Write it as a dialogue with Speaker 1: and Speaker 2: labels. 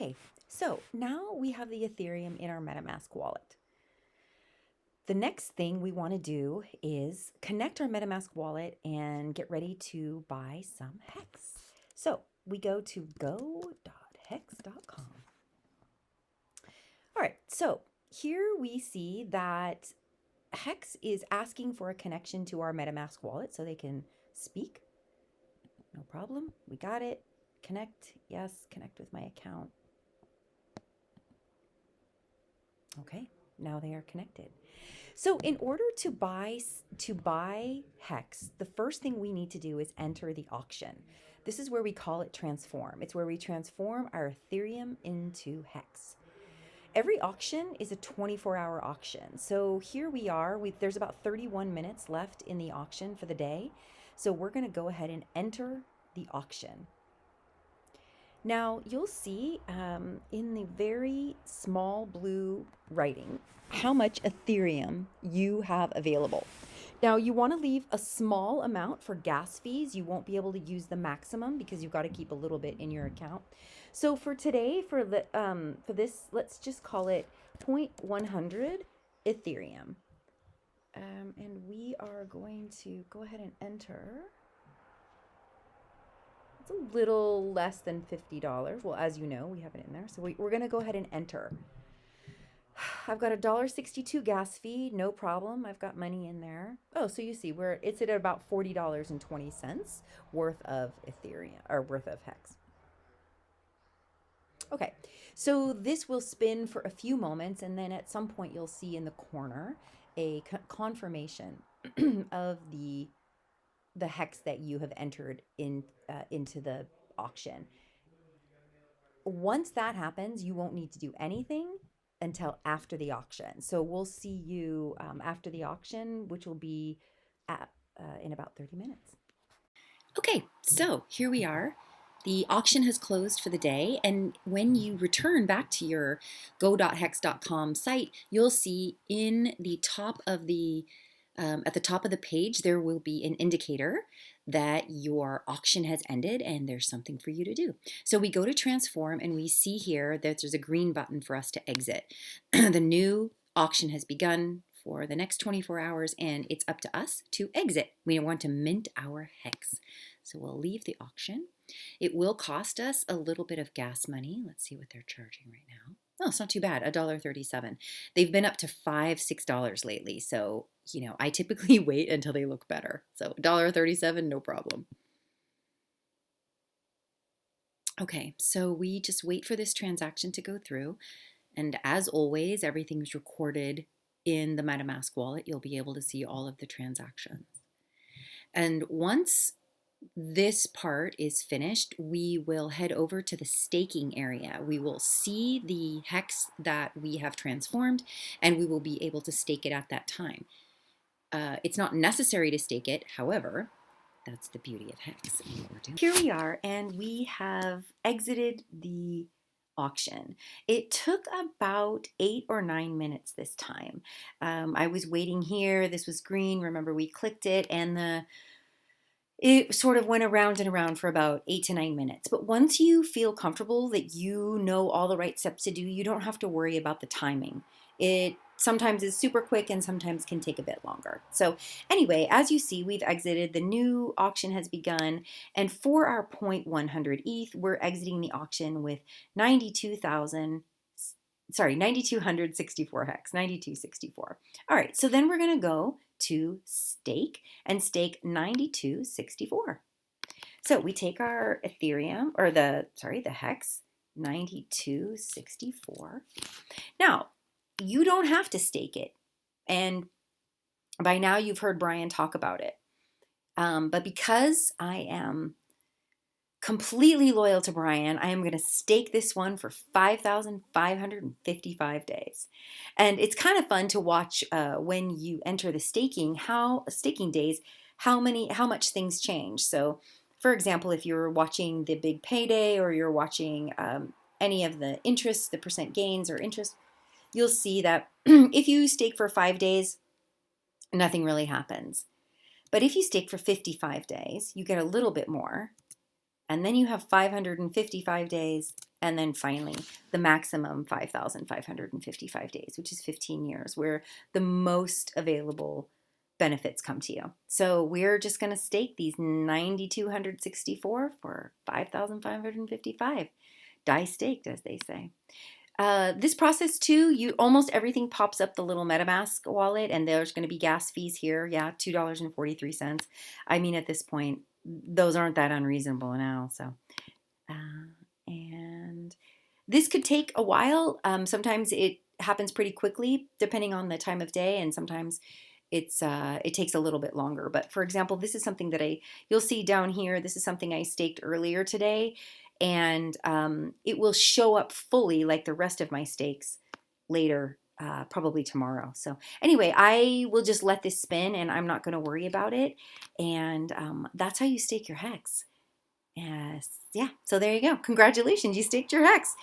Speaker 1: Okay, so now we have the Ethereum in our MetaMask wallet. The next thing we want to do is connect our MetaMask wallet and get ready to buy some HEX. So we go to go.hex.com. All right, so here we see that HEX is asking for a connection to our MetaMask wallet so they can speak. No problem. We got it. Connect. Yes, connect with my account. Okay, now they are connected. So in order to buy HEX, the first thing we need to do is enter the auction. This is where we call it transform. It's where we transform our Ethereum into HEX. Every auction is a 24-hour auction. So here we are. There's about 31 minutes left in the auction for the day. So we're going to go ahead and enter the auction. Now you'll see in the very small blue writing how much Ethereum you have available. Now you want to leave a small amount for gas fees. You won't be able to use the maximum because you've got to keep a little bit in your account. So for today, for this, let's just call it 0.100 Ethereum. And we are going to go ahead and enter. It's a little less than $50. Well, as you know, we have it in there. So we're going to go ahead and enter. I've got $1.62 gas fee, no problem. I've got money in there. Oh, so you see it's at about $40.20 worth of Ethereum, or worth of HEX. Okay, so this will spin for a few moments, and then at some point you'll see in the corner a confirmation of the HEX that you have entered into the auction. Once that happens, you won't need to do anything until after the auction. So we'll see you after the auction, which will be in about 30 minutes. Okay, so here we are. The auction has closed for the day, and when you return back to your go.hex.com site, you'll see in the top of the at the top of the page, there will be an indicator that your auction has ended and there's something for you to do. So we go to transform and we see here that there's a green button for us to exit. The new auction has begun for the next 24 hours and it's up to us to exit. We want to mint our HEX. So we'll leave the auction. It will cost us a little bit of gas money. Let's see what they're charging right now. Oh, it's not too bad, $1.37. They've been up to $5, $6 lately. So, I typically wait until they look better. So $1.37, no problem. Okay, so we just wait for this transaction to go through. And as always, everything's recorded in the MetaMask wallet. You'll be able to see all of the transactions. And once this part is finished, we will head over to the staking area. We will see the HEX that we have transformed, and we will be able to stake it at that time. It's not necessary to stake it, however, that's the beauty of HEX. Here we are, and we have exited the auction. It took about 8 or 9 minutes this time. I was waiting here. This was green. Remember, we clicked it, and it sort of went around and around for about 8 to 9 minutes. But once you feel comfortable that you know all the right steps to do, you don't have to worry about the timing. It sometimes is super quick and sometimes can take a bit longer. So anyway, as you see, we've exited. The new auction has begun. And for our 0.100 ETH, we're exiting the auction with 9,264 HEX, 9264. All right, so then we're going to go to stake and stake 9264. So we take our Ethereum, or the HEX, 9264. Now, you don't have to stake it. And by now you've heard Brian talk about it. But because I am completely loyal to Brian, I am going to stake this one for 5,555 days. And it's kind of fun to watch when you enter the staking days, how much things change. So for example, if you're watching the big payday or you're watching any of the interest, the percent gains or interest, you'll see that if you stake for 5 days, nothing really happens. But if you stake for 55 days, you get a little bit more. And then you have 555 days, And then finally, the maximum 5,555 days, which is 15 years, where the most available benefits come to you. So we're just going to stake these 9,264 for 5,555. Die staked, as they say. This process too, you almost everything pops up the little MetaMask wallet, and there's going to be gas fees here. Yeah, $2.43. I mean, at this point, those aren't that unreasonable now. So, and this could take a while. Sometimes it happens pretty quickly, depending on the time of day, and sometimes it takes a little bit longer. But for example, this is something that you'll see down here. This is something I staked earlier today, and it will show up fully like the rest of my stakes later, probably tomorrow. So anyway, I will just let this spin, and I'm not going to worry about it. And that's how you stake your hex. Yes, yeah. So there you go. Congratulations, you staked your hex.